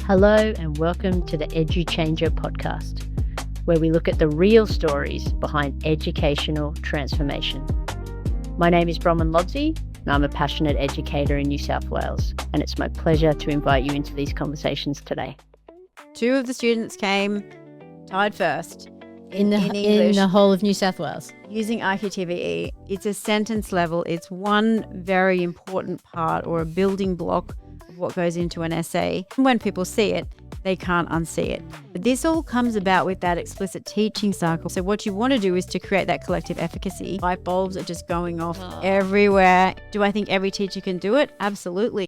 Hello and welcome to the EduChanger podcast, where we look at the real stories behind educational transformation. My name is Bronwyn Lodsey and I'm a passionate educator in New South Wales, and it's my pleasure to invite you into these conversations today. Two of the students came tied first in English, in the whole of New South Wales. Using IQTVE. It's a sentence level. It's one very important part or a building block of what goes into an essay. When people see it, they can't unsee it. But this all comes about with that explicit teaching cycle. So what you want to do is to create that collective efficacy. Light bulbs are just going off everywhere. Do I think every teacher can do it? Absolutely.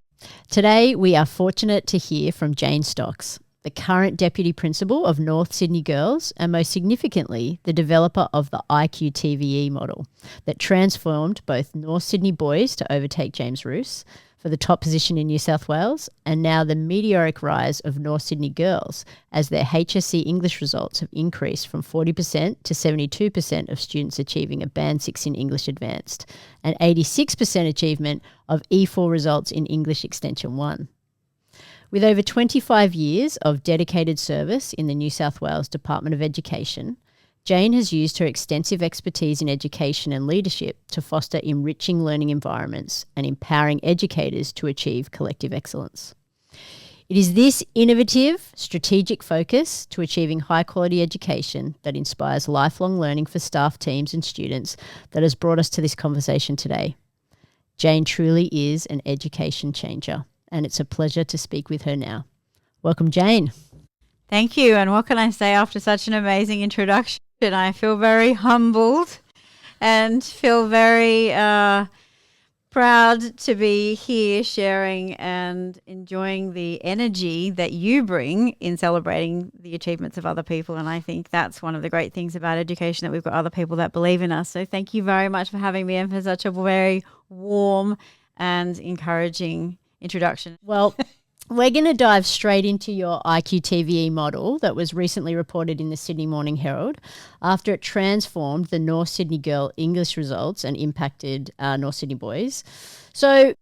Today, we are fortunate to hear from Jane Stocks, the current Deputy Principal of North Sydney Girls and, most significantly, the developer of the IQTVE model that transformed both North Sydney boys to overtake James Ruse for the top position in New South Wales, and now the meteoric rise of North Sydney girls as their HSC English results have increased from 40% to 72% of students achieving a Band 6 in English Advanced and 86% achievement of E4 results in English Extension 1. With over 25 years of dedicated service in the New South Wales Department of Education, Jane has used her extensive expertise in education and leadership to foster enriching learning environments and empowering educators to achieve collective excellence. It is this innovative, strategic focus to achieving high-quality education that inspires lifelong learning for staff, teams and students that has brought us to this conversation today. Jane truly is an education changer, and it's a pleasure to speak with her now. Welcome, Jane. Thank you. And what can I say after such an amazing introduction? I feel very humbled and feel very proud to be here sharing and enjoying the energy that you bring in celebrating the achievements of other people. And I think that's one of the great things about education, that we've got other people that believe in us. So thank you very much for having me and for such a very warm and encouraging introduction. Well, we're going to dive straight into your IQTVE model that was recently reported in the Sydney Morning Herald after it transformed the North Sydney girl English results and impacted North Sydney boys. So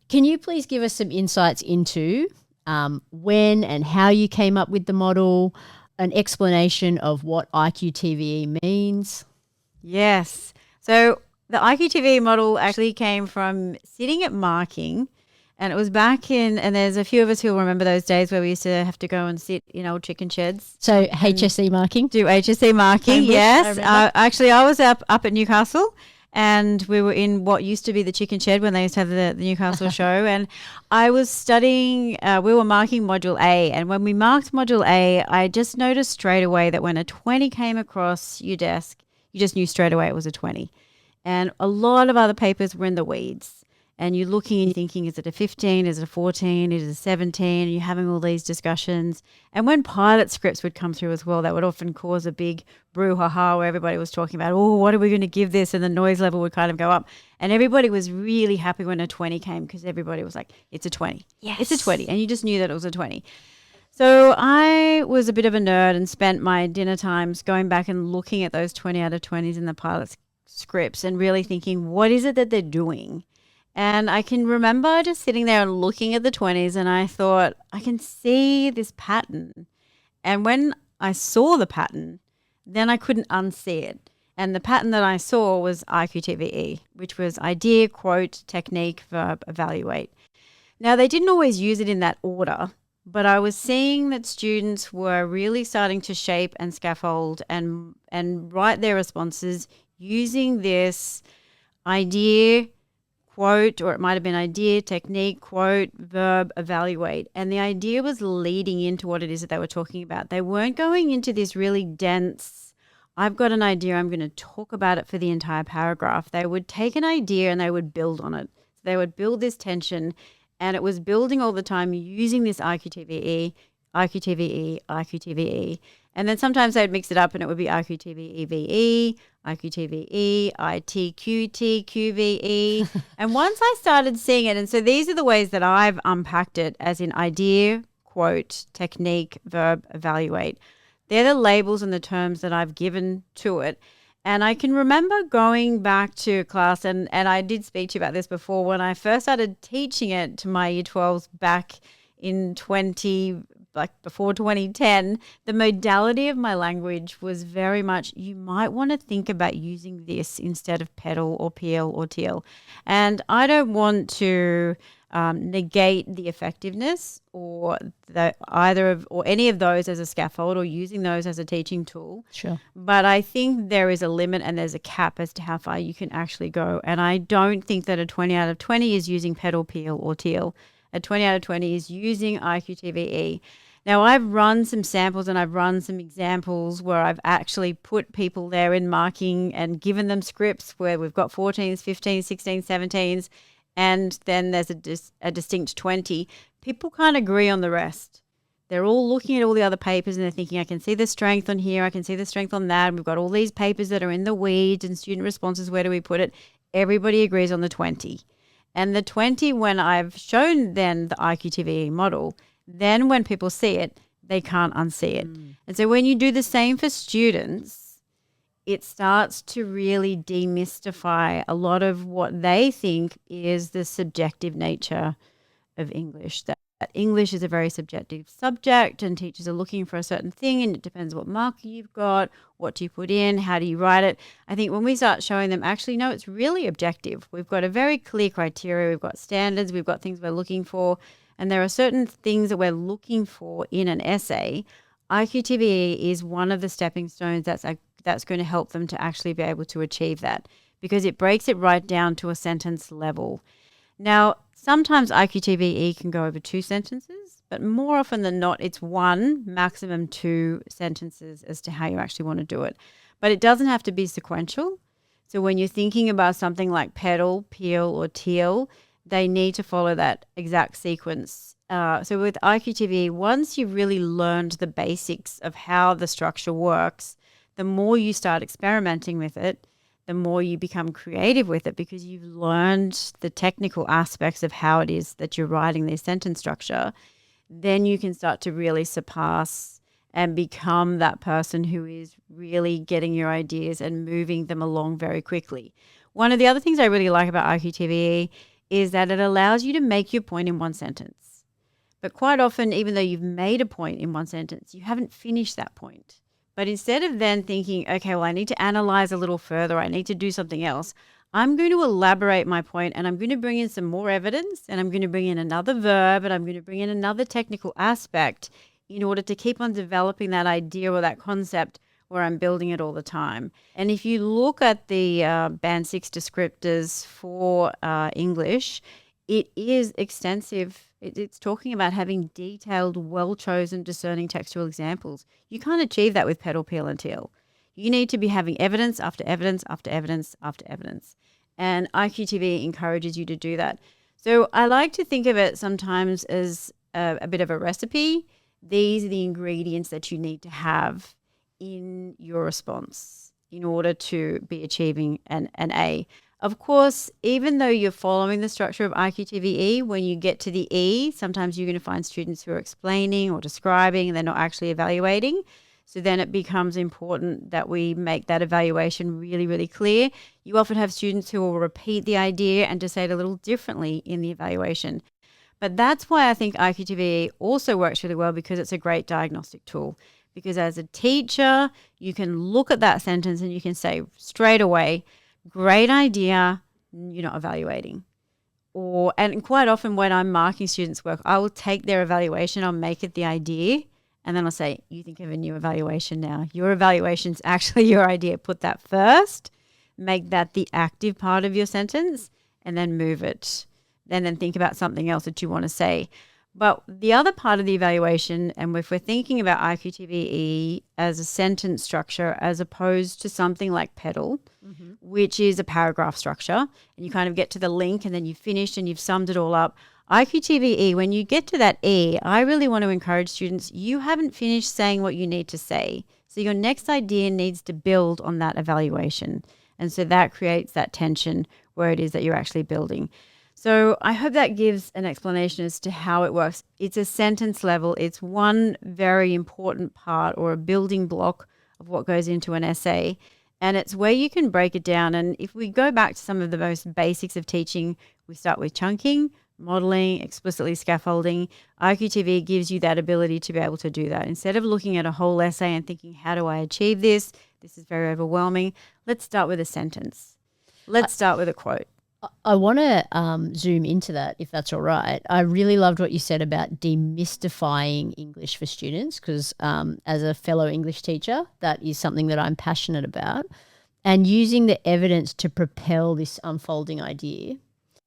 can you please give us some insights into when and how you came up with the model, an explanation of what IQTVE means? Yes. So the IQTVE model actually came from sitting at marking. And it was back in, and there's a few of us who will remember those days where we used to have to go and sit in old chicken sheds. So HSC marking? Do HSC marking, yes. Actually, I was up at Newcastle, and we were in what used to be the chicken shed when they used to have the Newcastle show. And I was studying, we were marking Module A. And when we marked Module A, I just noticed straight away that when a 20 came across your desk, you just knew straight away it was a 20. And a lot of other papers were in the weeds. And you're looking and you're thinking, is it a 15, is it a 14, is it a 17? And you're having all these discussions. And when pilot scripts would come through as well, that would often cause a big brouhaha where everybody was talking about, oh, what are we going to give this? And the noise level would kind of go up. And everybody was really happy when a 20 came, because everybody was like, it's a 20. Yes. It's a 20. And you just knew that it was a 20. So I was a bit of a nerd and spent my dinner times going back and looking at those 20 out of 20s in the pilot scripts and really thinking, what is it that they're doing? And I can remember just sitting there and looking at the 20s, and I thought, I can see this pattern. And when I saw the pattern, then I couldn't unsee it. And the pattern that I saw was IQTVE, which was idea, quote, technique, verb, evaluate. Now, they didn't always use it in that order, but I was seeing that students were really starting to shape and scaffold and write their responses using this idea, quote, or it might have been idea, technique, quote, verb, evaluate. And the idea was leading into what it is that they were talking about. They weren't going into this really dense, I've got an idea, I'm going to talk about it for the entire paragraph. They would take an idea and they would build on it. So they would build this tension, and it was building all the time using this IQTVE, IQTVE, IQTVE. And then sometimes they would mix it up and it would be IQTVEVE, IQTVE, ITQTQVE. And once I started seeing it, and so these are the ways that I've unpacked it, as in idea, quote, technique, verb, evaluate. They're the labels and the terms that I've given to it. And I can remember going back to class, and I did speak to you about this before, when I first started teaching it to my Year 12s back in like before 2010, the modality of my language was very much, you might want to think about using this instead of pedal or peel or teal. And I don't want to negate the effectiveness or any of those as a scaffold or using those as a teaching tool. Sure. But I think there is a limit and there's a cap as to how far you can actually go. And I don't think that a 20 out of 20 is using pedal, peel, or teal. A 20 out of 20 is using IQTVE. Now, I've run some samples and I've run some examples where I've actually put people there in marking and given them scripts where we've got 14s, 15s, 16s, 17s, and then there's a distinct 20. People can't agree on the rest. They're all looking at all the other papers and they're thinking, I can see the strength on here, I can see the strength on that. We've got all these papers that are in the weeds and student responses, where do we put it? Everybody agrees on the 20. And the 20, when I've shown then the IQTVE model, then when people see it, they can't unsee it. And so when you do the same for students, it starts to really demystify a lot of what they think is the subjective nature of English. That English is a very subjective subject and teachers are looking for a certain thing and it depends what marker you've got, what do you put in, how do you write it. I think when we start showing them, actually, no, it's really objective. We've got a very clear criteria. We've got standards. We've got things we're looking for. And there are certain things that we're looking for in an essay. IQTVE is one of the stepping stones that's going to help them to actually be able to achieve that, because it breaks it right down to a sentence level. Now, sometimes IQTVE can go over 2 sentences, but more often than not, it's 1, maximum 2 sentences as to how you actually want to do it. But it doesn't have to be sequential. So when you're thinking about something like pedal, peel, or teal, they need to follow that exact sequence. So with IQTVE, once you've really learned the basics of how the structure works, the more you start experimenting with it, the more you become creative with it, because you've learned the technical aspects of how it is that you're writing this sentence structure. Then you can start to really surpass and become that person who is really getting your ideas and moving them along very quickly. One of the other things I really like about IQTVE is that it allows you to make your point in 1 sentence. But quite often, even though you've made a point in 1 sentence, you haven't finished that point. But instead of then thinking, okay, well, I need to analyze a little further, I need to do something else, I'm going to elaborate my point and I'm going to bring in some more evidence and I'm going to bring in another verb and I'm going to bring in another technical aspect in order to keep on developing that idea or that concept where I'm building it all the time. And if you look at the Band 6 descriptors for English, it is extensive. It's talking about having detailed, well-chosen, discerning textual examples. You can't achieve that with pedal, peel, and teal. You need to be having evidence after evidence after evidence after evidence. And IQTV encourages you to do that. So I like to think of it sometimes as a bit of a recipe. These are the ingredients that you need to have in your response in order to be achieving an A. Of course, even though you're following the structure of IQTVE, when you get to the E, sometimes you're going to find students who are explaining or describing and they're not actually evaluating. So then it becomes important that we make that evaluation really, really clear. You often have students who will repeat the idea and just say it a little differently in the evaluation. But that's why I think IQTVE also works really well, because it's a great diagnostic tool. Because as a teacher, you can look at that sentence and you can say straight away, great idea, you're not evaluating. And quite often when I'm marking students' work, I will take their evaluation, I'll make it the idea, and then I'll say, you think of a new evaluation now. Your evaluation's actually your idea. Put that first, make that the active part of your sentence, and then move it. And then think about something else that you want to say. But the other part of the evaluation, and if we're thinking about IQTVE as a sentence structure as opposed to something like pedal, which is a paragraph structure, and you kind of get to the link and then you've finished and you've summed it all up. IQTVE, when you get to that E, I really want to encourage students, you haven't finished saying what you need to say. So your next idea needs to build on that evaluation. And so that creates that tension where it is that you're actually building. So I hope that gives an explanation as to how it works. It's a sentence level. It's one very important part or a building block of what goes into an essay. And it's where you can break it down. And if we go back to some of the most basics of teaching, we start with chunking, modeling, explicitly scaffolding, IQTV gives you that ability to be able to do that. Instead of looking at a whole essay and thinking, how do I achieve this? This is very overwhelming. Let's start with a sentence. Let's start with a quote. I want to zoom into that, if that's all right. I really loved what you said about demystifying English for students because as a fellow English teacher, that is something that I'm passionate about, and using the evidence to propel this unfolding idea.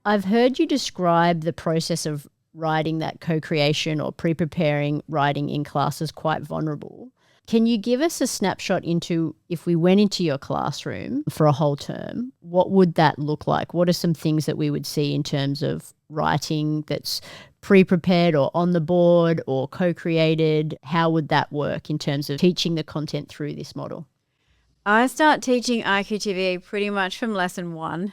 I've heard you describe the process of writing that co-creation or pre-preparing writing in class as quite vulnerable. Can you give us a snapshot into if we went into your classroom for a whole term, what would that look like? What are some things that we would see in terms of writing that's pre-prepared or on the board or co-created? How would that work in terms of teaching the content through this model? I start teaching IQTVE pretty much from lesson 1.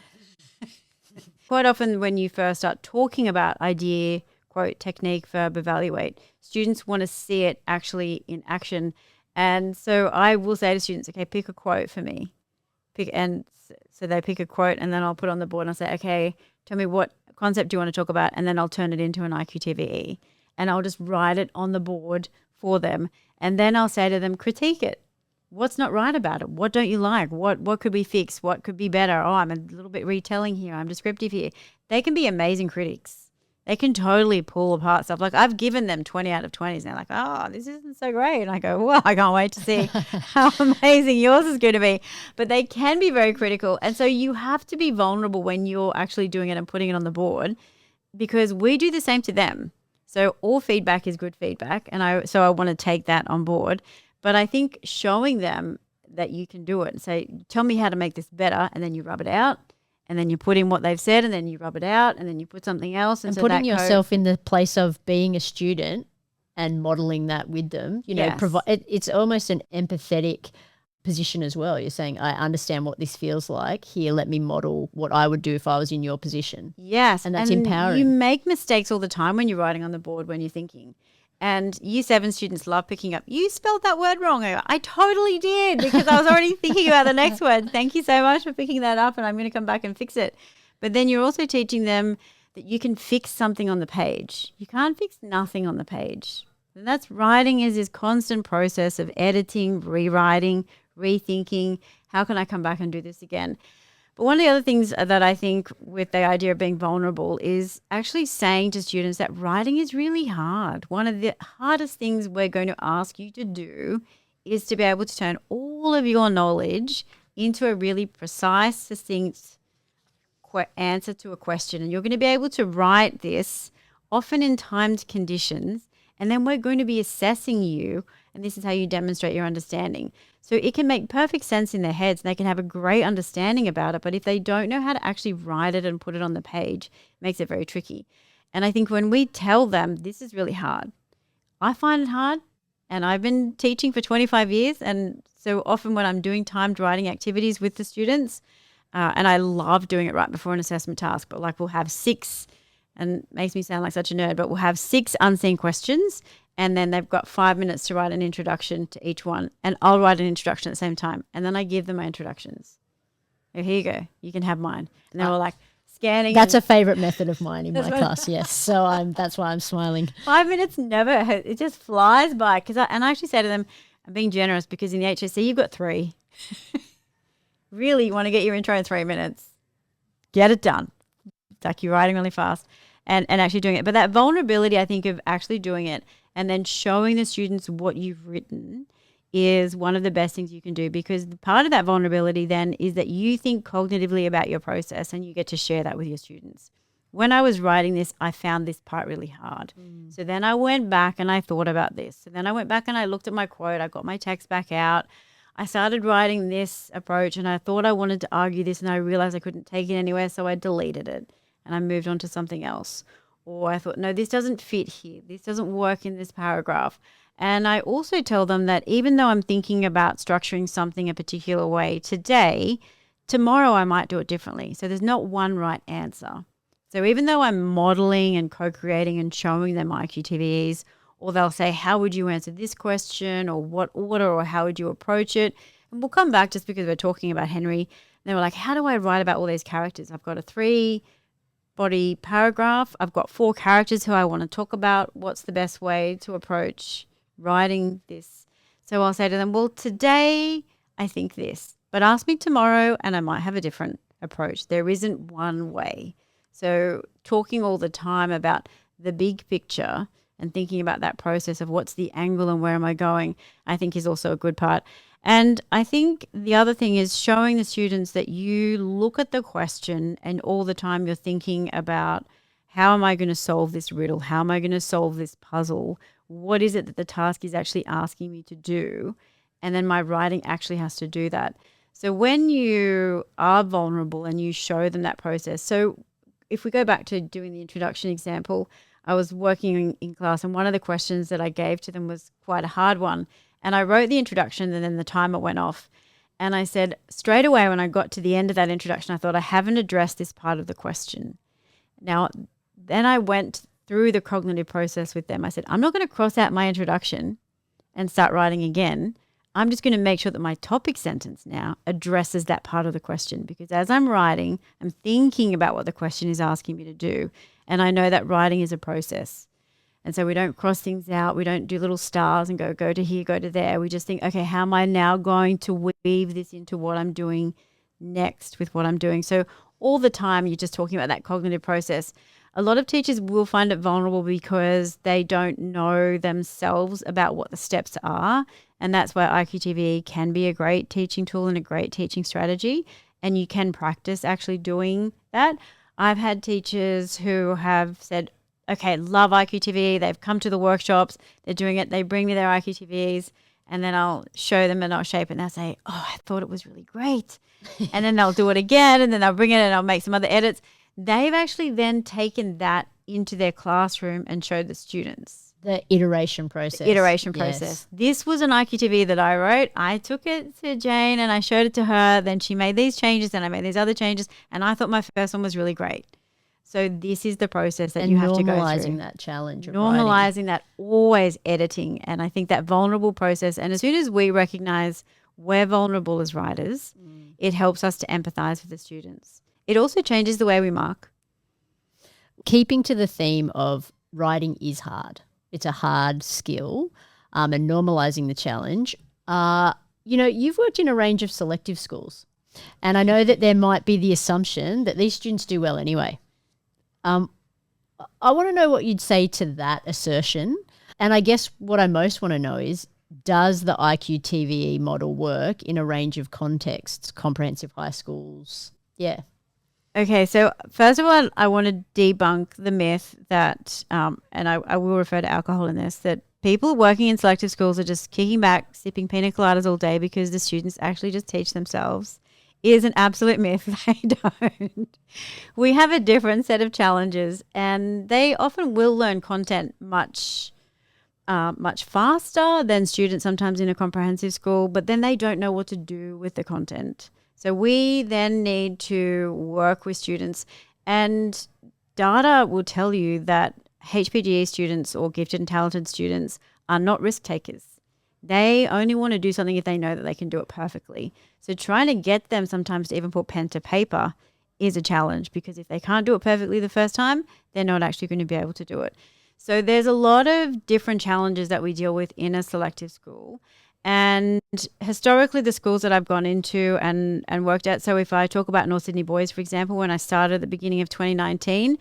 Quite often when you first start talking about idea, quote, technique, verb, evaluate, students want to see it actually in action. And so I will say to students, okay, pick a quote for me. So they pick a quote and then I'll put it on the board and I'll say, okay, tell me what concept do you want to talk about? And then I'll turn it into an IQTVE and I'll just write it on the board for them. And then I'll say to them, critique it. What's not right about it? What don't you like? What could we fix? What could be better? Oh, I'm a little bit retelling here. I'm descriptive here. They can be amazing critics. They can totally pull apart stuff. Like I've given them 20 out of 20s and they're like, oh, this isn't so great. And I go, well, I can't wait to see how amazing yours is going to be. But they can be very critical. And so you have to be vulnerable when you're actually doing it and putting it on the board because we do the same to them. So all feedback is good feedback. And I want to take that on board. But I think showing them that you can do it and say, tell me how to make this better, and then you rub it out, and then you put in what they've said, and then you rub it out, and then you put something else. And so putting yourself in the place of being a student and modeling that with them, you know, Yes. It's almost an empathetic position as well. You're saying, I understand what this feels like. Here, let me model what I would do if I was in your position. Yes. And that's empowering. You make mistakes all the time when you're writing on the board, when you're thinking. And Year 7 students love picking up, you spelled that word wrong. I go, I totally did because I was already thinking about the next word. Thank you so much for picking that up and I'm going to come back and fix it. But then you're also teaching them that you can fix something on the page. You can't fix nothing on the page. And that's writing is this constant process of editing, rewriting, rethinking. How can I come back and do this again? But one of the other things that I think with the idea of being vulnerable is actually saying to students that writing is really hard. One of the hardest things we're going to ask you to do is to be able to turn all of your knowledge into a really precise, succinct answer to a question. And you're going to be able to write this often in timed conditions. And then we're going to be assessing you. And this is how you demonstrate your understanding. So it can make perfect sense in their heads and they can have a great understanding about it. But if they don't know how to actually write it and put it on the page, it makes it very tricky. And I think when we tell them this is really hard, I find it hard. And I've been teaching for 25 years. And so often when I'm doing timed writing activities with the students, and I love doing it right before an assessment task, but like we'll have 6, and it makes me sound like such a nerd, but we'll have 6 unseen questions. And then they've got 5 minutes to write an introduction to each one. And I'll write an introduction at the same time. And then I give them my introductions. Oh, here you go. You can have mine. And they're all like scanning. That's a favorite method of mine in my class, yes. So that's why I'm smiling. 5 minutes it just flies by. And I actually say to them, I'm being generous because in the HSC you've got 3. Really, you want to get your intro in 3 minutes. Get it done. It's like you're writing really fast and actually doing it. But that vulnerability, I think, of actually doing it and then showing the students what you've written is one of the best things you can do, because part of that vulnerability then is that you think cognitively about your process and you get to share that with your students. When I was writing this, I found this part really hard. So then I went back and I thought about this. And then I went back and I looked at my quote. I got my text back out. I started writing this approach and I thought I wanted to argue this and I realized I couldn't take it anywhere, so I deleted it and I moved on to something else. Or I thought, no, this doesn't fit here. This doesn't work in this paragraph. And I also tell them that even though I'm thinking about structuring something a particular way today, tomorrow I might do it differently. So there's not one right answer. So even though I'm modeling and co-creating and showing them IQTVEs, or they'll say, how would you answer this question, or what order, or how would you approach it? And we'll come back just because we're talking about Henry. And they were like, how do I write about all these characters? I've got a 3 body paragraph. I've got 4 characters who I want to talk about. What's the best way to approach writing this? So I'll say to them, well, today I think this, but ask me tomorrow and I might have a different approach. There isn't one way. So talking all the time about the big picture and thinking about that process of what's the angle and where am I going, I think is also a good part. And I think the other thing is showing the students that you look at the question and all the time you're thinking about, how am I going to solve this riddle? How am I going to solve this puzzle? What is it that the task is actually asking me to do? And then my writing actually has to do that. So when you are vulnerable and you show them that process. So if we go back to doing the introduction example, I was working in class and one of the questions that I gave to them was quite a hard one. And I wrote the introduction and then the timer went off. And I said straight away when I got to the end of that introduction, I thought I haven't addressed this part of the question. Now, then I went through the cognitive process with them. I said, I'm not going to cross out my introduction and start writing again. I'm just going to make sure that my topic sentence now addresses that part of the question, because as I'm writing, I'm thinking about what the question is asking me to do. And I know that writing is a process. And so we don't cross things out. We don't do little stars and go to here, go to there. We just think, okay, how am I now going to weave this into what I'm doing next with what I'm doing? So all the time you're just talking about that cognitive process. A lot of teachers will find it vulnerable because they don't know themselves about what the steps are. And that's why IQTVE can be a great teaching tool and a great teaching strategy. And you can practice actually doing that. I've had teachers who have said, okay, love IQTVE. They've come to the workshops. They're doing it. They bring me their IQTVEs and then I'll show them and I'll shape it. And they'll say, oh, I thought it was really great. And then they'll do it again and then they'll bring it and I'll make some other edits. They've actually then taken that into their classroom and showed the students. The iteration process. Yes. This was an IQTV that I wrote. I took it to Jane and I showed it to her. Then she made these changes and I made these other changes. And I thought my first one was really great. So this is the process that you have to go through. Normalising that challenge of Normalising writing. that, always editing. And I think that vulnerable process, and as soon as we recognise we're vulnerable as writers, it helps us to empathise with the students. It also changes the way we mark. Keeping to the theme of writing is hard. It's a hard skill, and normalising the challenge. You've worked in a range of selective schools, and I know that there might be the assumption that these students do well anyway. I want to know what you'd say to that assertion. And I guess what I most want to know is, does the IQTVE model work in a range of contexts, comprehensive high schools? Yeah. Okay, so first of all, I want to debunk the myth that, and I will refer to alcohol in this, that people working in selective schools are just kicking back, sipping pina coladas all day because the students actually just teach themselves. Is an absolute myth. They don't. We have a different set of challenges and they often will learn content much faster than students sometimes in a comprehensive school, but then they don't know what to do with the content. So we then need to work with students, and data will tell you that HPGE students or gifted and talented students are not risk takers. They only want to do something if they know that they can do it perfectly. So trying to get them sometimes to even put pen to paper is a challenge, because if they can't do it perfectly the first time, they're not actually going to be able to do it. So there's a lot of different challenges that we deal with in a selective school. And historically, the schools that I've gone into and worked at, so if I talk about North Sydney Boys, for example, when I started at the beginning of 2019,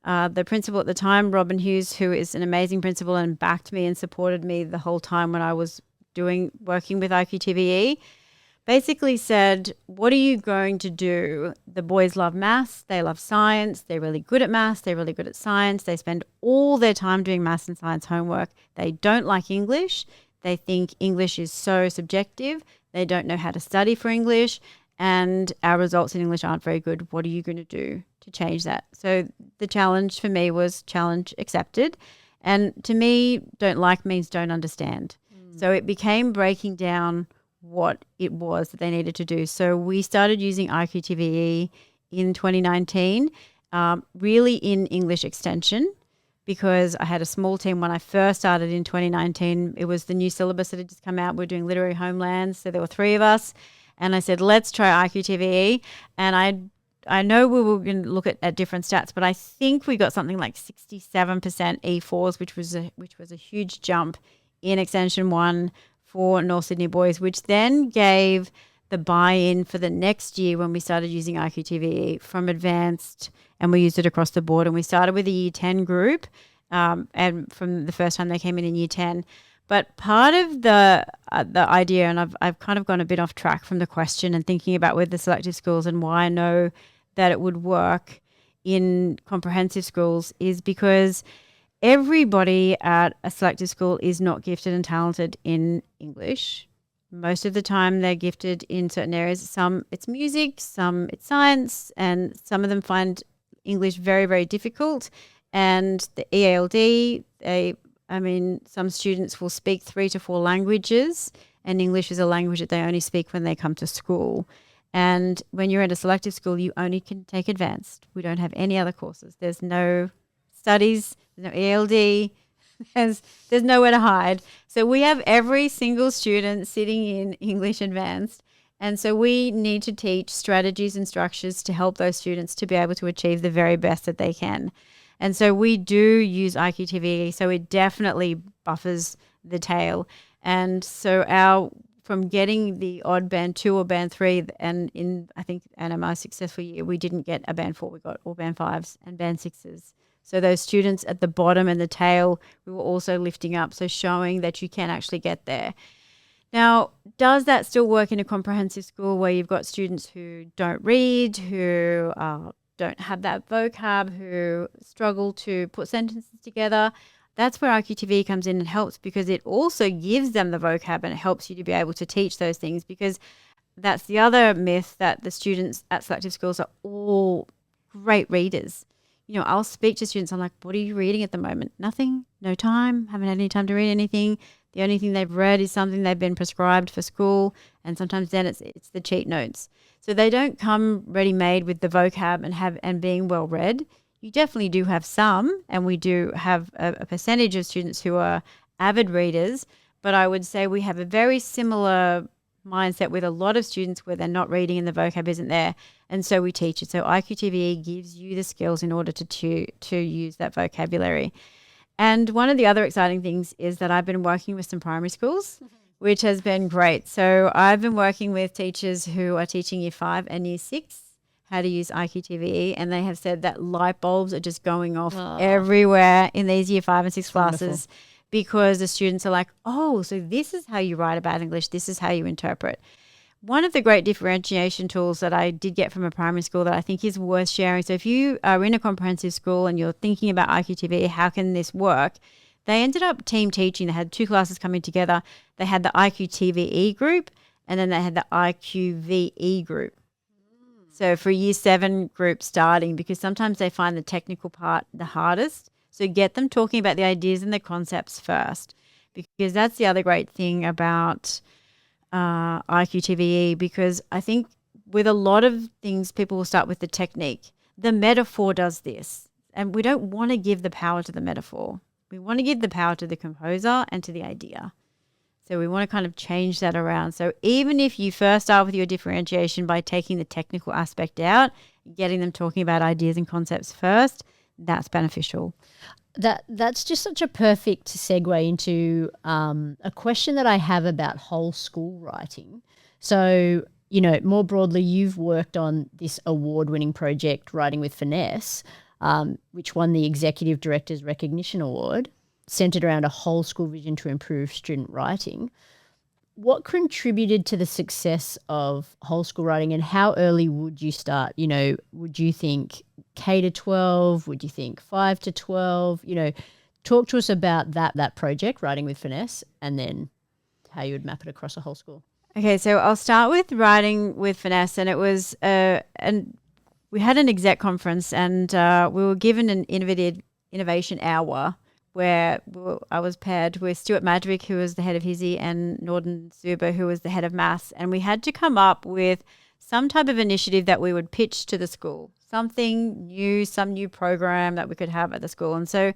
the principal at the time, Robin Hughes, who is an amazing principal and backed me and supported me the whole time when I was working with IQTVE, basically said, what are you going to do? The boys love maths, they love science, they're really good at maths, they're really good at science, they spend all their time doing maths and science homework. They don't like English. They think English is so subjective. They don't know how to study for English, and our results in English aren't very good. What are you going to do to change that? So the challenge for me was challenge accepted. And to me, don't like means don't understand. So it became breaking down what it was that they needed to do. So we started using IQTVE in 2019, really in English extension, because I had a small team when I first started in 2019. It was the new syllabus that had just come out. We're doing literary homelands. So there were 3 of us. And I said, let's try IQTVE. And I know we were going to look at different stats, but I think we got something like 67% E4s, which was a huge jump in Extension 1 for North Sydney boys, which then gave the buy-in for the next year when we started using IQTVE from advanced, and we used it across the board. And we started with a Year 10 group, and from the first time they came in Year 10. But part of the idea, and I've kind of gone a bit off track from the question and thinking about with the selective schools and why I know that it would work in comprehensive schools, is because everybody at a selective school is not gifted and talented in English. Most of the time they're gifted in certain areas. Some it's music, some it's science, and some of them find English very, very difficult. And the EALD, some students will speak 3 to 4 languages, and English is a language that they only speak when they come to school. And when you're at a selective school, you only can take advanced. We don't have any other courses. There's no studies, there's no ELD, there's nowhere to hide. So we have every single student sitting in English advanced. And so we need to teach strategies and structures to help those students to be able to achieve the very best that they can. And so we do use IQTVE, so it definitely buffers the tail. And so from getting the odd band 2 or band 3, and in a most successful year, we didn't get a band 4, we got all band 5s and band 6s. So those students at the bottom and the tail, we were also lifting up, so showing that you can actually get there. Now, does that still work in a comprehensive school where you've got students who don't read, who don't have that vocab, who struggle to put sentences together? That's where IQTV comes in and helps, because it also gives them the vocab and it helps you to be able to teach those things, because that's the other myth, that the students at selective schools are all great readers. I'll speak to students, I'm like, what are you reading at the moment? Nothing, no time, haven't had any time to read anything. The only thing they've read is something they've been prescribed for school, and sometimes then it's the cheat notes. So they don't come ready-made with the vocab and being well read. You definitely do have some, and we do have a percentage of students who are avid readers, but I would say we have a very similar mindset with a lot of students where they're not reading and the vocab isn't there, and so we teach it. So IQTVE gives you the skills in order to use that vocabulary. And one of the other exciting things is that I've been working with some primary schools, which has been great. So I've been working with teachers who are teaching Year 5 and Year 6 how to use IQTVE, and they have said that light bulbs are just going off everywhere in these Year 5 and 6 classes, because the students are like, oh, so this is how you write about English, this is how you interpret. One of the great differentiation tools that I did get from a primary school that I think is worth sharing, so if you are in a comprehensive school and you're thinking about IQTVE, how can this work? They ended up team teaching. They had 2 classes coming together. They had the IQTVE group, and then they had the IQVE group. So for Year 7 group starting, because sometimes they find the technical part the hardest. So get them talking about the ideas and the concepts first, because that's the other great thing about IQTVE, because I think with a lot of things, people will start with the technique. The metaphor does this, and we don't want to give the power to the metaphor. We want to give the power to the composer and to the idea. So we want to kind of change that around. So even if you first start with your differentiation by taking the technical aspect out, getting them talking about ideas and concepts first, that's beneficial. That's just such a perfect segue into a question that I have about whole school writing. So, more broadly, you've worked on this award-winning project, Writing with Finesse, which won the Executive Director's Recognition Award, centered around a whole school vision to improve student writing. What contributed to the success of whole school writing, and how early would you start? Would you think K to 12? Would you think 5 to 12? Talk to us about that project, Writing with Finesse, and then how you would map it across a whole school. Okay, so I'll start with Writing with Finesse, and it was we had an exec conference, and we were given an innovation hour where I was paired with Stuart Madrick, who was the head of HSC, and Norden Zuber, who was the head of maths. And we had to come up with some type of initiative that we would pitch to the school, something new, some new program that we could have at the school. And so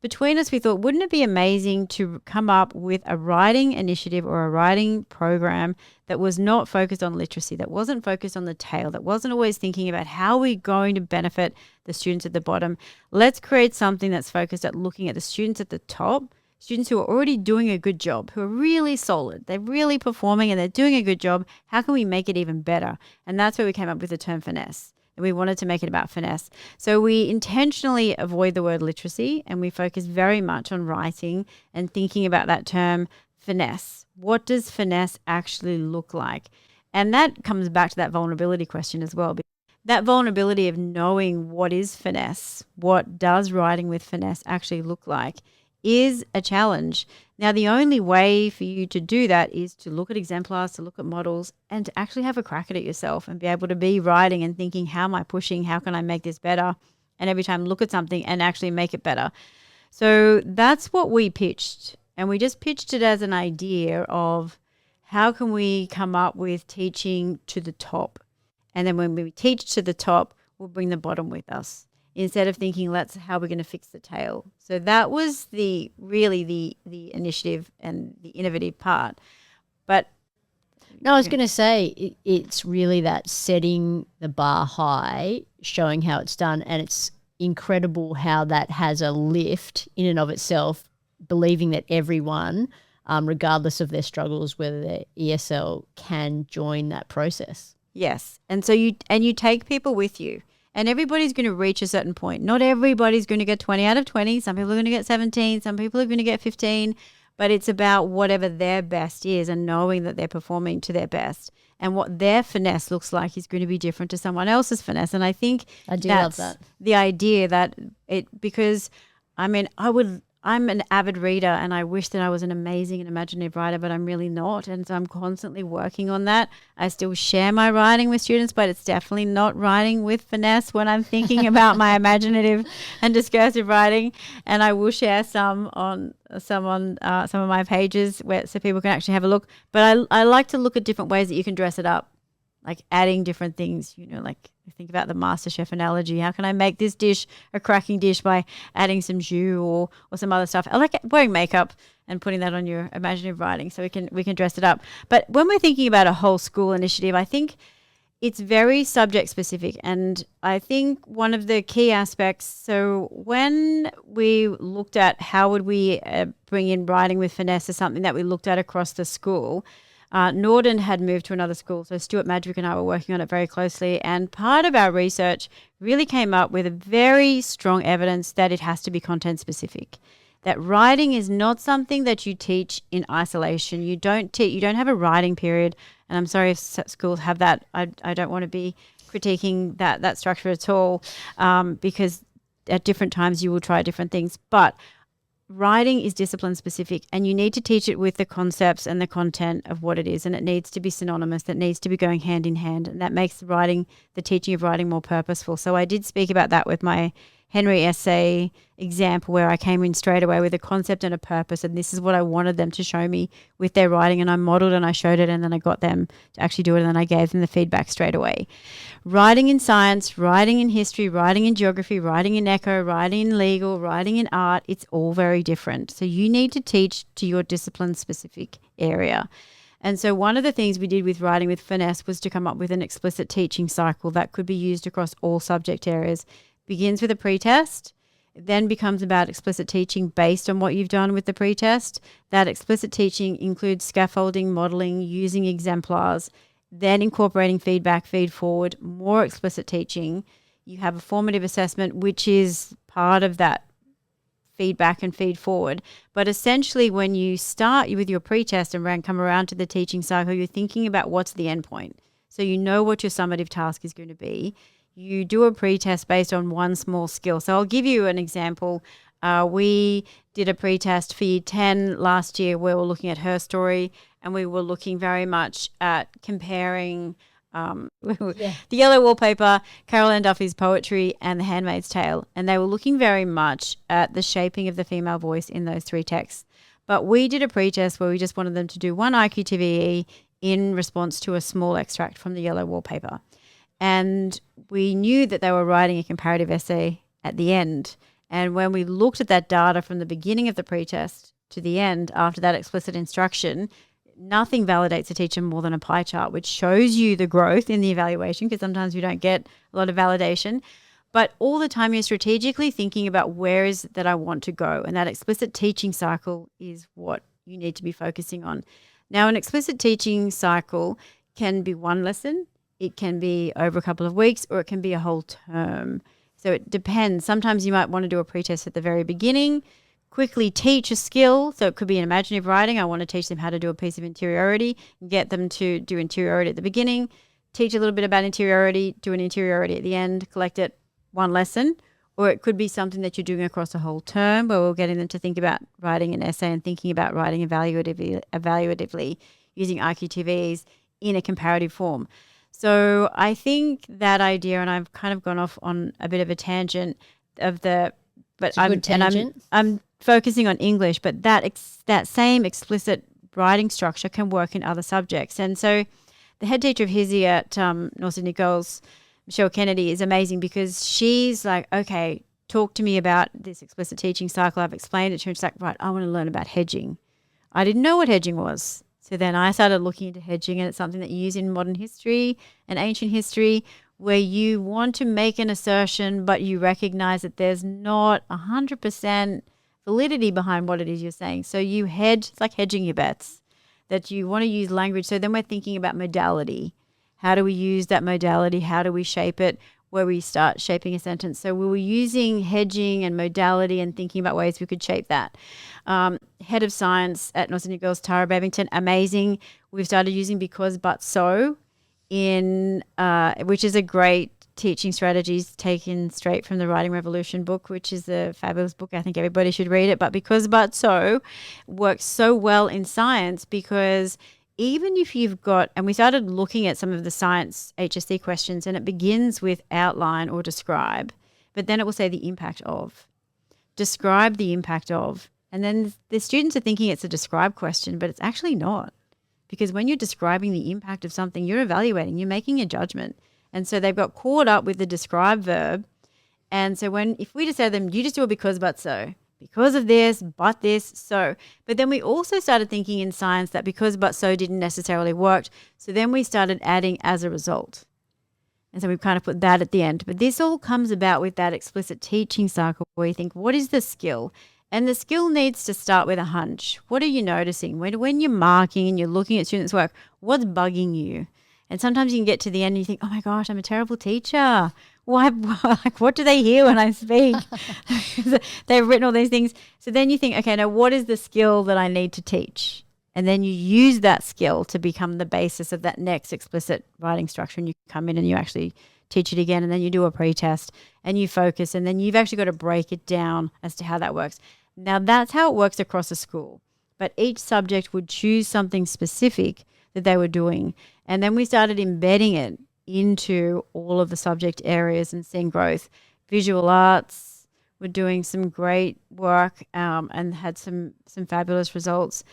between us, we thought, wouldn't it be amazing to come up with a writing initiative or a writing program that was not focused on literacy, that wasn't focused on the tail, that wasn't always thinking about how we're going to benefit the students at the bottom. Let's create something that's focused at looking at the students at the top, students who are already doing a good job, who are really solid, they're really performing and they're doing a good job. How can we make it even better? And that's where we came up with the term finesse. And we wanted to make it about finesse. So we intentionally avoid the word literacy and we focus very much on writing and thinking about that term finesse. What does finesse actually look like? And that comes back to that vulnerability question as well. That vulnerability of knowing what is finesse, what does writing with finesse actually look like, is a challenge. Now, the only way for you to do that is to look at exemplars, to look at models, and to actually have a crack at it yourself and be able to be writing and thinking, how am I pushing? How can I make this better? And every time look at something and actually make it better. So that's what we pitched. And we just pitched it as an idea of how can we come up with teaching to the top? And then when we teach to the top, we'll bring the bottom with us, instead of thinking that's how we're going to fix the tail. So that was the initiative and the innovative part. But no, I was going to say it's really that setting the bar high, showing how it's done, and it's incredible how that has a lift in and of itself, believing that everyone, regardless of their struggles, whether they're ESL, can join that process. Yes. And so you take people with you. And everybody's going to reach a certain point. Not everybody's going to get 20 out of 20. Some people are going to get 17. Some people are going to get 15. But it's about whatever their best is and knowing that they're performing to their best. And what their finesse looks like is going to be different to someone else's finesse. And I think I do love that. The idea that because I'm an avid reader and I wish that I was an amazing and imaginative writer, but I'm really not. And so I'm constantly working on that. I still share my writing with students, but it's definitely not writing with finesse when I'm thinking about my imaginative and discursive writing. And I will share some on some of my pages so people can actually have a look. But I like to look at different ways that you can dress it up, like adding different things, like think about the MasterChef analogy. How can I make this dish a cracking dish by adding some jus or some other stuff? I like wearing makeup and putting that on your imaginative writing so we can dress it up. But when we're thinking about a whole school initiative, I think it's very subject specific. And I think one of the key aspects, so when we looked at how would we bring in writing with finesse as something that we looked at across the school, Norden had moved to another school, so Stuart Madrick and I were working on it very closely, and part of our research really came up with a very strong evidence that it has to be content specific, that writing is not something that you teach in isolation. You don't have a writing period, and I'm sorry if schools have that. I don't want to be critiquing that structure at all, because at different times you will try different things, but writing is discipline specific, and you need to teach it with the concepts and the content of what it is, and it needs to be synonymous. That needs to be going hand in hand, and that makes the teaching of writing more purposeful. So I did speak about that with my Henry essay example, where I came in straight away with a concept and a purpose, and this is what I wanted them to show me with their writing, and I modeled and I showed it, and then I got them to actually do it, and then I gave them the feedback straight away. Writing in science, writing in history, writing in geography, writing in eco, writing in legal, writing in art, it's all very different. So you need to teach to your discipline specific area. And so one of the things we did with writing with finesse was to come up with an explicit teaching cycle that could be used across all subject areas. Begins with a pretest, then becomes about explicit teaching based on what you've done with the pretest. That explicit teaching includes scaffolding, modeling, using exemplars, then incorporating feedback, feed forward, more explicit teaching. You have a formative assessment, which is part of that feedback and feed forward. But essentially, when you start with your pretest and come around to the teaching cycle, you're thinking about what's the end point. So you know what your summative task is going to be. You do a pretest based on one small skill. So I'll give you an example. We did a pretest for Year 10 last year where we're looking at her story, and we were looking very much at comparing the Yellow Wallpaper, Carol Ann Duffy's poetry, and The Handmaid's Tale. And they were looking very much at the shaping of the female voice in those three texts. But we did a pretest where we just wanted them to do one IQTVE in response to a small extract from the Yellow Wallpaper. And we knew that they were writing a comparative essay at the end. And when we looked at that data from the beginning of the pretest to the end after that explicit instruction, nothing validates a teacher more than a pie chart, which shows you the growth in the evaluation, because sometimes we don't get a lot of validation. But all the time you're strategically thinking about where is it that I want to go. And that explicit teaching cycle is what you need to be focusing on. Now, an explicit teaching cycle can be one lesson, it can be over a couple of weeks, or it can be a whole term. So it depends. Sometimes you might want to do a pretest at the very beginning, quickly teach a skill. So it could be an imaginative writing. I want to teach them how to do a piece of interiority, get them to do interiority at the beginning, teach a little bit about interiority, do an interiority at the end, collect it, one lesson. Or it could be something that you're doing across a whole term, where we're getting them to think about writing an essay and thinking about writing evaluatively using IQTVEs in a comparative form. So I think that idea, and I've kind of gone off on a bit of a tangent of the, but I'm focusing on English, but that same explicit writing structure can work in other subjects. And so the head teacher of HSC at North Sydney Girls, Michelle Kennedy, is amazing, because she's like, okay, talk to me about this explicit teaching cycle. I've explained it to her. She's like, right, I want to learn about hedging. I didn't know what hedging was. So then I started looking into hedging, and it's something that you use in modern history and ancient history, where you want to make an assertion, but you recognize that there's not 100% validity behind what it is you're saying. So you hedge, it's like hedging your bets, that you want to use language. So then we're thinking about modality. How do we use that modality? How do we shape it? Where we start shaping a sentence. So we were using hedging and modality and thinking about ways we could shape that. Head of science at North Sydney Girls, Tara Babington, amazing. We've started using because, but, so in which is a great teaching strategies taken straight from the Writing Revolution book, which is a fabulous book. I think everybody should read it. But because, but, so works so well in science, because even if you've got, and we started looking at some of the science HSC questions, and it begins with outline or describe, but then it will say the impact of. Describe the impact of. And then the students are thinking it's a describe question, but it's actually not. Because when you're describing the impact of something, you're evaluating, you're making a judgment. And so they've got caught up with the describe verb. And so if we just say to them, you just do it because, but, so. Because of this, but this, so. But then we also started thinking in science that because, but, so didn't necessarily work. So then we started adding as a result. And so we've kind of put that at the end. But this all comes about with that explicit teaching cycle, where you think, what is the skill? And the skill needs to start with a hunch. What are you noticing? When you're marking and you're looking at students' work, what's bugging you? And sometimes you can get to the end and you think, oh my gosh, I'm a terrible teacher. Why? Like, what do they hear when I speak? They've written all these things. So then you think, okay, now what is the skill that I need to teach? And then you use that skill to become the basis of that next explicit writing structure. And you come in and you actually teach it again. And then you do a pretest and you focus. And then you've actually got to break it down as to how that works. Now, that's how it works across a school. But each subject would choose something specific that they were doing. And then we started embedding it into all of the subject areas and seeing growth. Visual arts were doing some great work and had some fabulous results.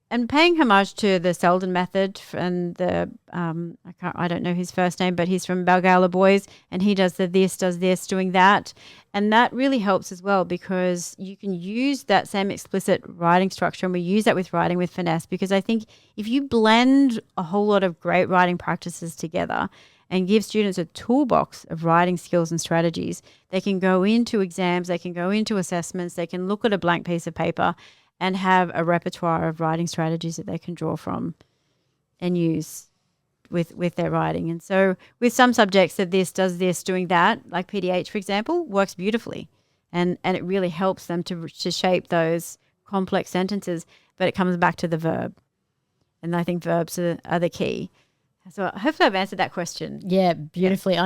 And paying homage to the Selden method and the I don't know his first name, but he's from Balgowlah Boys, and he does this, doing that. And that really helps as well, because you can use that same explicit writing structure, and we use that with writing with finesse, because I think if you blend a whole lot of great writing practices together and give students a toolbox of writing skills and strategies, they can go into exams, they can go into assessments, they can look at a blank piece of paper and have a repertoire of writing strategies that they can draw from and use with their writing. And so with some subjects that this does this, doing that, like PDH, for example, works beautifully. And it really helps them to shape those complex sentences, but it comes back to the verb. And I think verbs are the key. So hopefully I've answered that question. Yeah, beautifully. Yeah.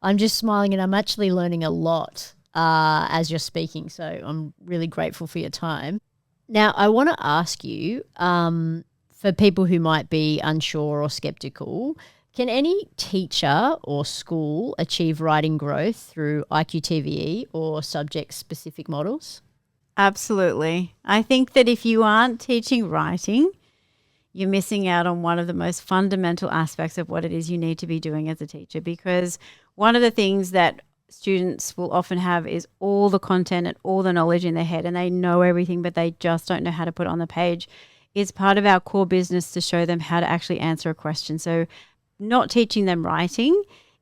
I'm just smiling, and I'm actually learning a lot as you're speaking. So I'm really grateful for your time. Now, I want to ask you, for people who might be unsure or skeptical, can any teacher or school achieve writing growth through IQTVE or subject-specific models? Absolutely. I think that if you aren't teaching writing, you're missing out on one of the most fundamental aspects of what it is you need to be doing as a teacher, because one of the things that students will often have is all the content and all the knowledge in their head, and they know everything, but they just don't know how to put it on the page. It's part of our core business to show them how to actually answer a question. So not teaching them writing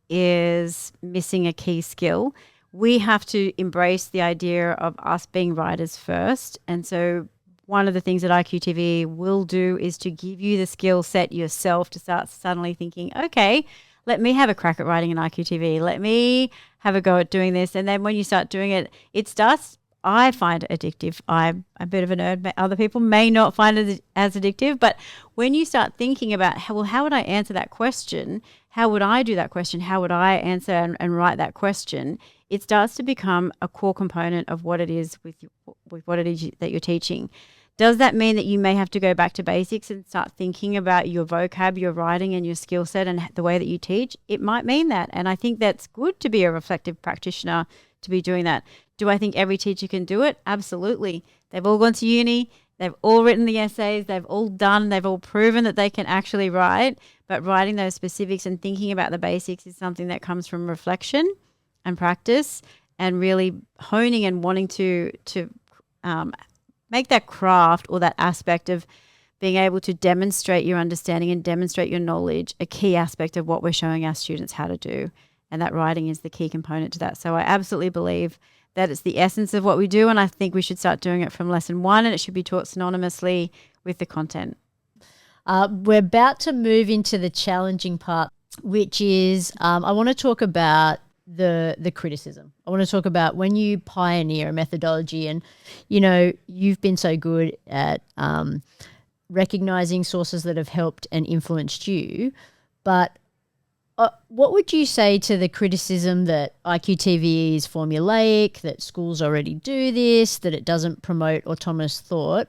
is missing a key skill. We have to embrace the idea of us being writers first. And so one of the things that IQTVE will do is to give you the skill set yourself to start suddenly thinking, okay, let me have a crack at writing an IQTVE. Let me have a go at doing this. And then when you start doing it, it starts, I find it addictive. I'm a bit of a nerd. Other people may not find it as addictive. But when you start thinking about, how would I answer that question? How would I do that question? How would I answer and write that question? It starts to become a core component of what it is with what it is that you're teaching. Does that mean that you may have to go back to basics and start thinking about your vocab, your writing, and your skill set and the way that you teach? It might mean that. And I think that's good to be a reflective practitioner, to be doing that. Do I think every teacher can do it? Absolutely. They've all gone to uni. They've all written the essays. They've all proven that they can actually write. But writing those specifics and thinking about the basics is something that comes from reflection and practice and really honing and wanting to make that craft or that aspect of being able to demonstrate your understanding and demonstrate your knowledge a key aspect of what we're showing our students how to do. And that writing is the key component to that. So I absolutely believe that it's the essence of what we do. And I think we should start doing it from lesson 1, and it should be taught synonymously with the content. We're about to move into the challenging part, which is I want to talk about the criticism. I want to talk about when you pioneer a methodology, and you've been so good at recognizing sources that have helped and influenced you, but what would you say to the criticism that IQTVE is formulaic, that schools already do this, that it doesn't promote autonomous thought?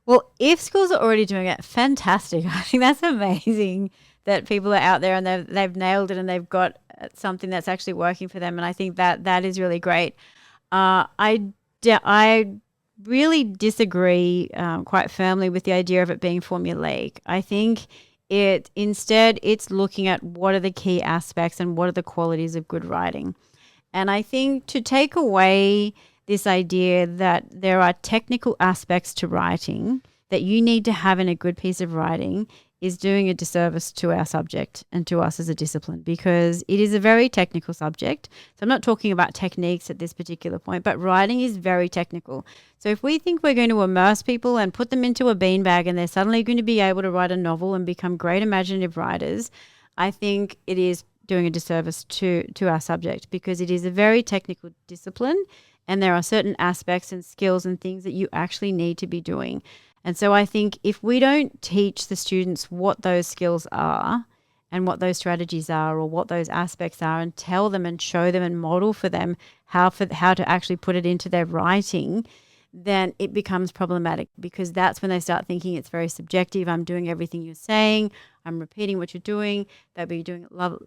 Well, if schools are already doing it, fantastic. I think that's amazing that people are out there and they've nailed it and they've got something that's actually working for them. And I think that is really great. I really disagree quite firmly with the idea of it being formulaic. I think it's looking at what are the key aspects and what are the qualities of good writing. And I think to take away this idea that there are technical aspects to writing that you need to have in a good piece of writing is doing a disservice to our subject and to us as a discipline, because it is a very technical subject. So I'm not talking about techniques at this particular point, but writing is very technical. So if we think we're going to immerse people and put them into a beanbag and they're suddenly going to be able to write a novel and become great imaginative writers, I think it is doing a disservice to our subject, because it is a very technical discipline and there are certain aspects and skills and things that you actually need to be doing. And so I think if we don't teach the students what those skills are and what those strategies are or what those aspects are, and tell them and show them and model for them how to actually put it into their writing, then it becomes problematic, because that's when they start thinking it's very subjective. I'm doing everything you're saying. I'm repeating what you're doing. They'll be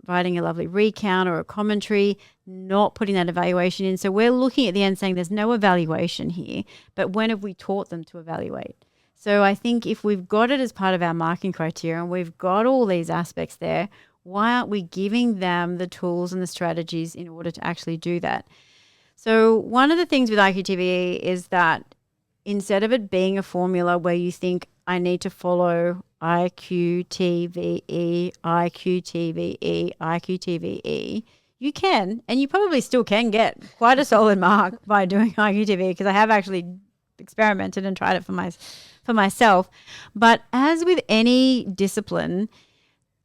writing a lovely recount or a commentary, not putting that evaluation in. So we're looking at the end saying there's no evaluation here, but when have we taught them to evaluate? So I think if we've got it as part of our marking criteria and we've got all these aspects there, why aren't we giving them the tools and the strategies in order to actually do that? So one of the things with IQTVE is that instead of it being a formula where you think I need to follow IQTVE, IQTVE, IQTVE, you can, and you probably still can get quite a solid mark by doing IQTVE, because I have actually experimented and tried it for myself. But as with any discipline,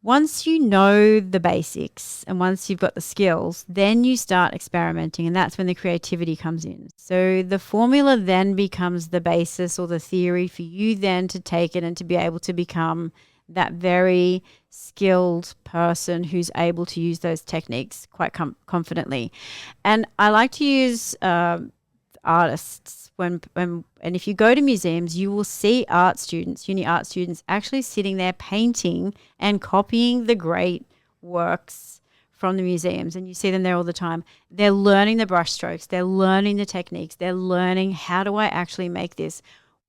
once you know the basics and once you've got the skills, then you start experimenting, and that's when the creativity comes in. So the formula then becomes the basis or the theory for you then to take it and to be able to become that very skilled person who's able to use those techniques quite confidently. And I like to use artists and if you go to museums, you will see art students, uni art students, actually sitting there painting and copying the great works from the museums, and you see them there all the time. They're learning the brush strokes, they're learning the techniques, they're learning, how do I actually make this?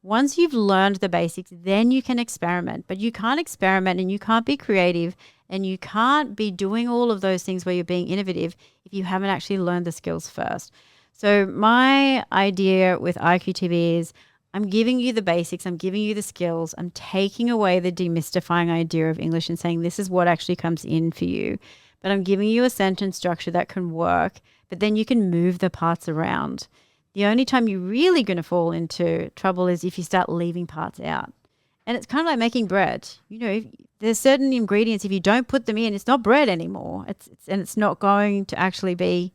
Once you've learned the basics, then you can experiment. But you can't experiment and you can't be creative and you can't be doing all of those things where you're being innovative if you haven't actually learned the skills first. So my idea with IQTV is I'm giving you the basics, I'm giving you the skills, I'm taking away the demystifying idea of English and saying this is what actually comes in for you. But I'm giving you a sentence structure that can work, but then you can move the parts around. The only time you're really going to fall into trouble is if you start leaving parts out. And it's kind of like making bread. You know, there's certain ingredients, if you don't put them in, it's not bread anymore. It's not going to actually be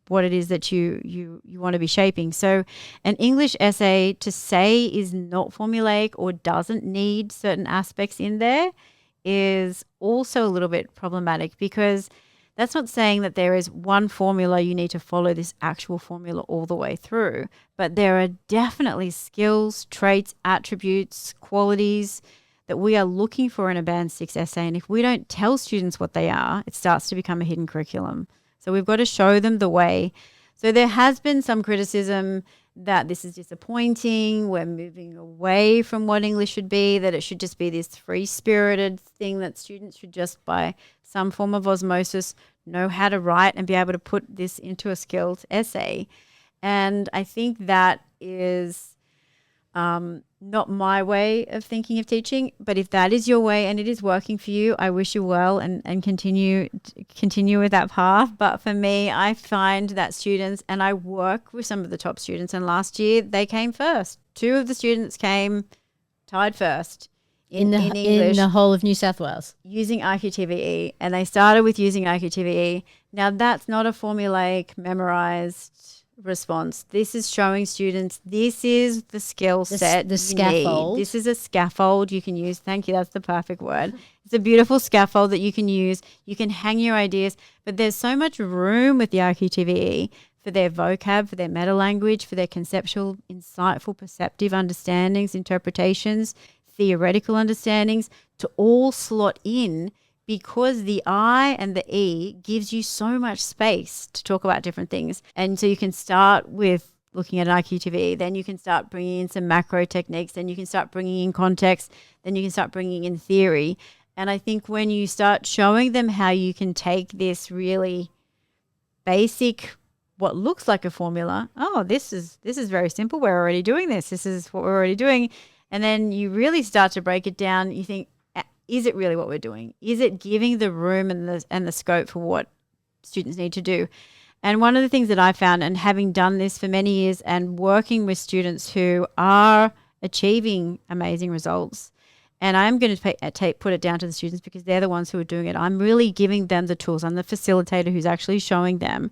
what it is that you want to be shaping. So an English essay to say is not formulaic or doesn't need certain aspects in there is also a little bit problematic, because that's not saying that there is one formula you need to follow this actual formula all the way through, but there are definitely skills, traits, attributes, qualities that we are looking for in a Band 6 essay. And if we don't tell students what they are, it starts to become a hidden curriculum. So we've got to show them the way. So there has been some criticism that this is disappointing, we're moving away from what English should be, that it should just be this free-spirited thing that students should just by some form of osmosis know how to write and be able to put this into a skilled essay. And I think that is not my way of thinking of teaching, but if that is your way and it is working for you, I wish you well and continue with that path. But for me, I find that students, and I work with some of the top students, and last year they came first. 2 of the students came tied first in English, in the whole of New South Wales, using IQTVE, and they started with using IQTVE. Now that's not a formulaic, memorized response. This is showing students this is the skill set, the scaffold. This is a scaffold you can use. Thank you. That's the perfect word. It's a beautiful scaffold that you can use. You can hang your ideas, but there's so much room with the IQTVE for their vocab, for their meta language, for their conceptual, insightful, perceptive understandings, interpretations, theoretical understandings to all slot in, because the I and the E gives you so much space to talk about different things. And so you can start with looking at IQTV, then you can start bringing in some macro techniques, then you can start bringing in context, then you can start bringing in theory. And I think when you start showing them how you can take this really basic, what looks like a formula, oh, this is very simple, we're already doing this, this is what we're already doing. And then you really start to break it down, you think, is it really what we're doing? Is it giving the room and the scope for what students need to do? And one of the things that I found, and having done this for many years and working with students who are achieving amazing results, and I'm going to put it down to the students because they're the ones who are doing it. I'm really giving them the tools. I'm the facilitator who's actually showing them.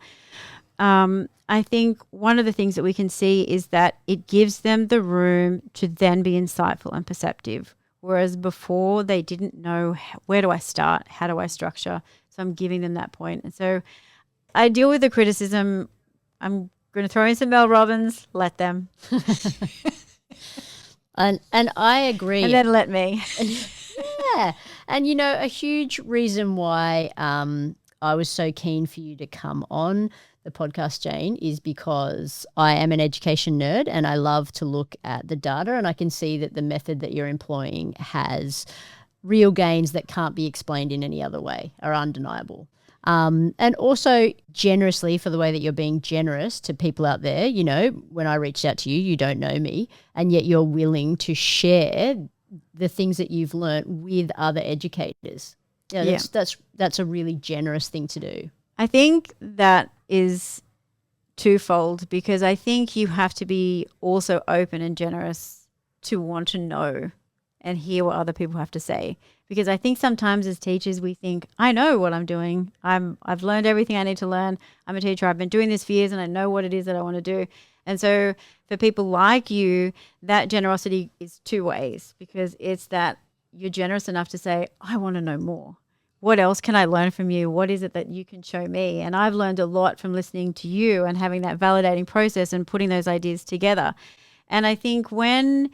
I think one of the things that we can see is that it gives them the room to then be insightful and perceptive. Whereas before they didn't know where do I start, how do I structure. So I'm giving them that point. And so I deal with the criticism. I'm going to throw in some Mel Robbins, let them. and I agree. And then let me. Yeah. And, you know, a huge reason why I was so keen for you to come on the podcast, Jane, is because I am an education nerd and I love to look at the data, and I can see that the method that you're employing has real gains that can't be explained in any other way, are undeniable. And also generously, for the way that you're being generous to people out there. You know, when I reached out to you, you don't know me, and yet you're willing to share the things that you've learnt with other educators. Yeah, that's a really generous thing to do. I think that is twofold, because I think you have to be also open and generous to want to know and hear what other people have to say. Because I think sometimes as teachers we think, I know what I'm doing. I've learned everything I need to learn. I'm a teacher. I've been doing this for years and I know what it is that I want to do. And so for people like you, that generosity is 2 ways, because it's that you're generous enough to say, I want to know more. What else can I learn from you? What is it that you can show me? And I've learned a lot from listening to you and having that validating process and putting those ideas together. And I think when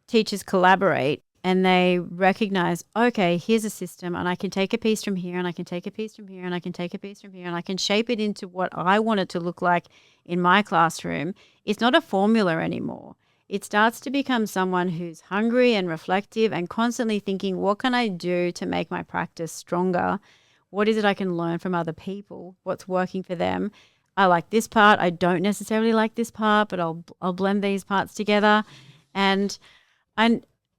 teachers collaborate and they recognize, okay, here's a system and I can take a piece from here and I can take a piece from here and I can take a piece from here and I can shape it into what I want it to look like in my classroom, it's not a formula anymore. it starts to become someone who's hungry and reflective and constantly thinking, what can I do to make my practice stronger? What is it I can learn from other people? What's working for them? I like this part. I don't necessarily like this part, but I'll blend these parts together. And I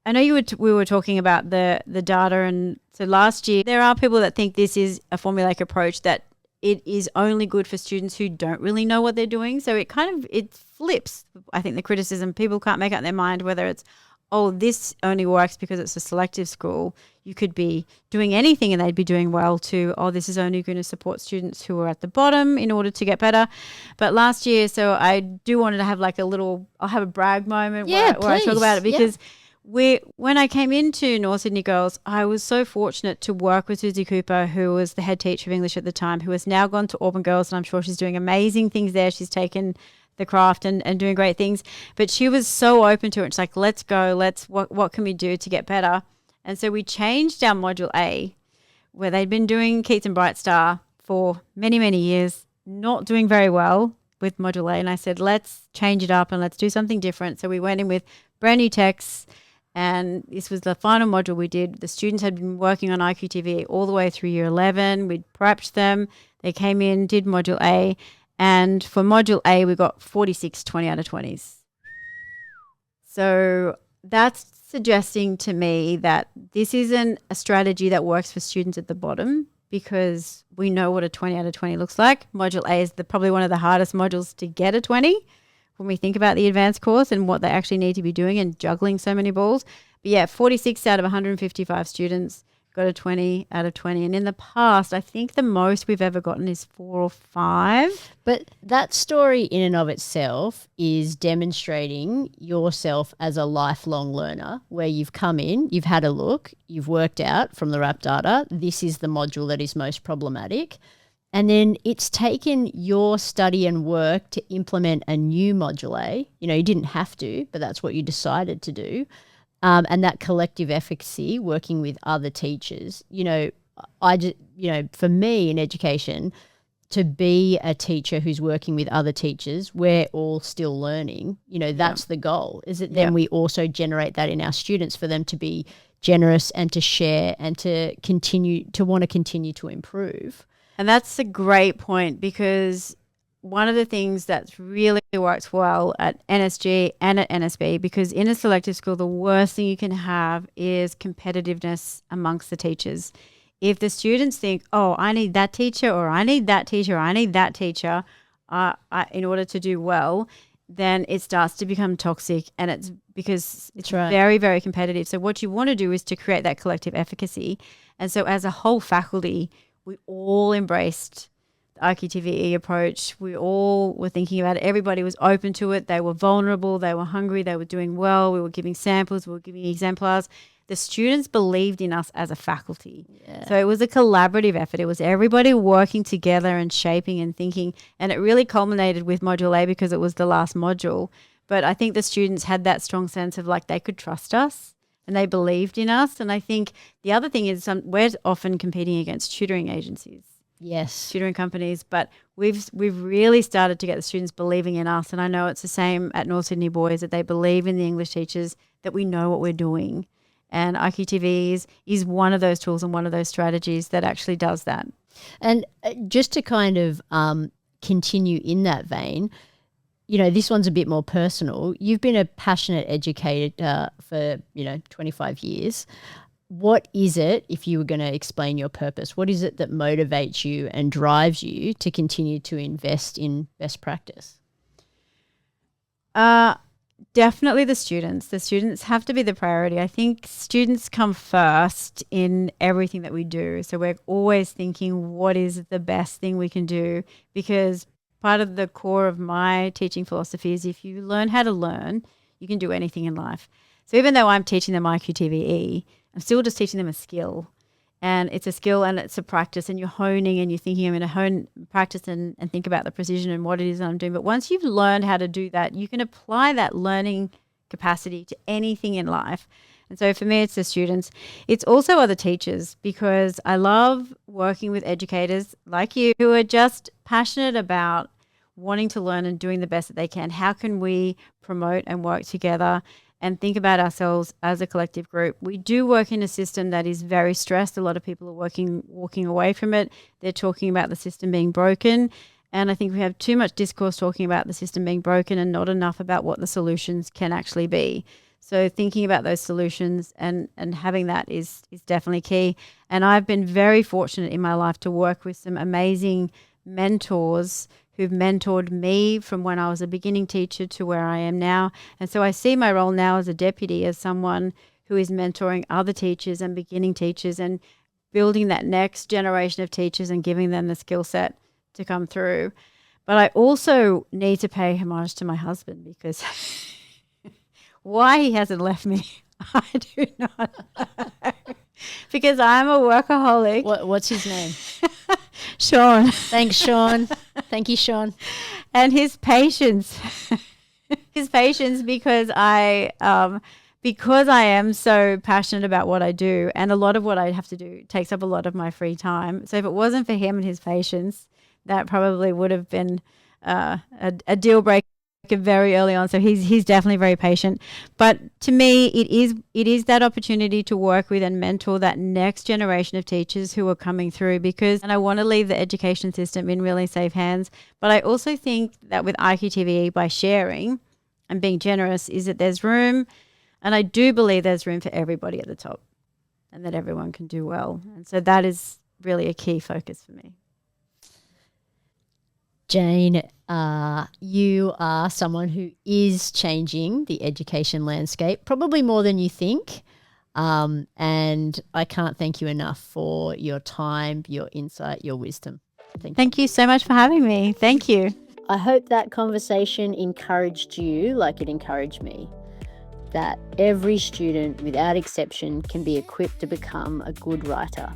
know we were talking about the data, and so last year there are people that think this is a formulaic approach, that it is only good for students who don't really know what they're doing. So it flips, I think, the criticism. People can't make up their mind whether it's, oh, this only works because it's a selective school. You could be doing anything and they'd be doing well, to, oh, this is only going to support students who are at the bottom in order to get better. But last year, so I do wanted to have like I'll have a brag moment where I talk about it, because when I came into North Sydney Girls, I was so fortunate to work with Susie Cooper, who was the head teacher of English at the time, who has now gone to Auburn Girls, and I'm sure she's doing amazing things there. She's taken the craft and doing great things. But she was so open to it. It's like, let's go, what can we do to get better? And so we changed our Module A, where they'd been doing Keats and Bright Star for many, many years, not doing very well with Module A. And I said, let's change it up and let's do something different. So we went in with brand new texts, and this was the final module we did. The students had been working on IQTVE all the way through year 11. We'd prepped them. They came in, did Module A. And for Module A, we got 46 20 out of 20s. So that's suggesting to me that this isn't a strategy that works for students at the bottom, because we know what a 20 out of 20 looks like. Module A is probably one of the hardest modules to get a 20 when we think about the advanced course and what they actually need to be doing and juggling so many balls. But yeah, 46 out of 155 students got a 20 out of 20. And in the past, I think the most we've ever gotten is 4 or 5. But that story in and of itself is demonstrating yourself as a lifelong learner, where you've come in, you've had a look, you've worked out from the RAP data, this is the module that is most problematic. And then it's taken your study and work to implement a new module A. You know, you didn't have to, but that's what you decided to do. And that collective efficacy, working with other teachers. You know, for me in education, to be a teacher who's working with other teachers, we're all still learning. You know, that's the goal. Is it then we also generate that in our students for them to be generous and to share and to want to continue to improve. And that's a great point, because one of the things that's really works well at NSG and at NSB, because in a selective school, the worst thing you can have is competitiveness amongst the teachers. If the students think, oh, I need that teacher, or I need that teacher, or I need that teacher in order to do well, then it starts to become toxic, and it's because it's very, very competitive. So what you want to do is to create that collective efficacy. And so as a whole faculty, we all embraced the IQTVE approach. We all were thinking about it. Everybody was open to it. They were vulnerable. They were hungry. They were doing well. We were giving samples. We were giving exemplars. The students believed in us as a faculty. Yeah. So it was a collaborative effort. It was everybody working together and shaping and thinking. And it really culminated with Module A because it was the last module. But I think the students had that strong sense of like they could trust us. And they believed in us. And I think the other thing is we're often competing against tutoring agencies. Yes. Tutoring companies. But we've really started to get the students believing in us. And I know it's the same at North Sydney Boys, that they believe in the English teachers, that we know what we're doing. And IQTV is one of those tools and one of those strategies that actually does that. And just to kind of continue in that vein, you know, this one's a bit more personal. You've been a passionate educator for, 25 years. What is it, if you were going to explain your purpose, what is it that motivates you and drives you to continue to invest in best practice? Definitely the students. The students have to be the priority. I think students come first in everything that we do. So we're always thinking, what is the best thing we can do? Because part of the core of my teaching philosophy is if you learn how to learn, you can do anything in life. So even though I'm teaching them IQTVE, I'm still just teaching them a skill. And it's a skill and it's a practice, and you're honing and you're thinking, I'm going to practice and think about the precision and what it is that I'm doing. But once you've learned how to do that, you can apply that learning capacity to anything in life. And so for me, it's the students. It's also other teachers, because I love working with educators like you who are just passionate about wanting to learn and doing the best that they can. How can we promote and work together and think about ourselves as a collective group? We do work in a system that is very stressed. A lot of people are walking away from it. They're talking about the system being broken. And I think we have too much discourse talking about the system being broken and not enough about what the solutions can actually be. So thinking about those solutions and having that is definitely key. And I've been very fortunate in my life to work with some amazing mentors who've mentored me from when I was a beginning teacher to where I am now. And so I see my role now as a deputy as someone who is mentoring other teachers and beginning teachers and building that next generation of teachers and giving them the skill set to come through. But I also need to pay homage to my husband because why he hasn't left me, I do not know. Because I'm a workaholic. What's his name? Sean. Thanks, Sean. Thank you, Sean. And his patience. Because I am so passionate about what I do, and a lot of what I have to do takes up a lot of my free time. So if it wasn't for him and his patience, that probably would have been a deal breaker very early on. So he's definitely very patient. But to me, it is that opportunity to work with and mentor that next generation of teachers who are coming through, and I want to leave the education system in really safe hands. But I also think that with IQTVE, by sharing and being generous, is that there's room, and I do believe there's room for everybody at the top and that everyone can do well. And so that is really a key focus for me. Jane, you are someone who is changing the education landscape, probably more than you think. And I can't thank you enough for your time, your insight, your wisdom. Thank you so much for having me. Thank you. I hope that conversation encouraged you like it encouraged me, that every student, without exception, can be equipped to become a good writer,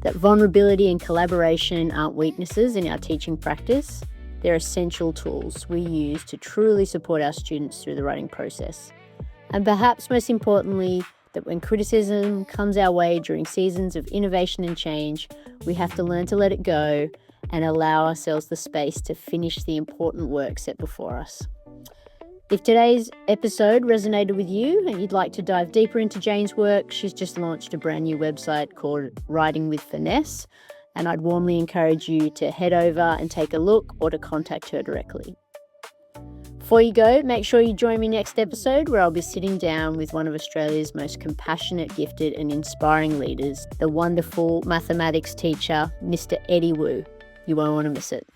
that vulnerability and collaboration aren't weaknesses in our teaching practice. They're essential tools we use to truly support our students through the writing process. And perhaps most importantly, that when criticism comes our way during seasons of innovation and change, we have to learn to let it go and allow ourselves the space to finish the important work set before us. If today's episode resonated with you and you'd like to dive deeper into Jane's work, she's just launched a brand new website called Writing with Finesse, and I'd warmly encourage you to head over and take a look or to contact her directly. Before you go, make sure you join me next episode where I'll be sitting down with one of Australia's most compassionate, gifted and inspiring leaders, the wonderful mathematics teacher, Mr. Eddie Wu. You won't want to miss it.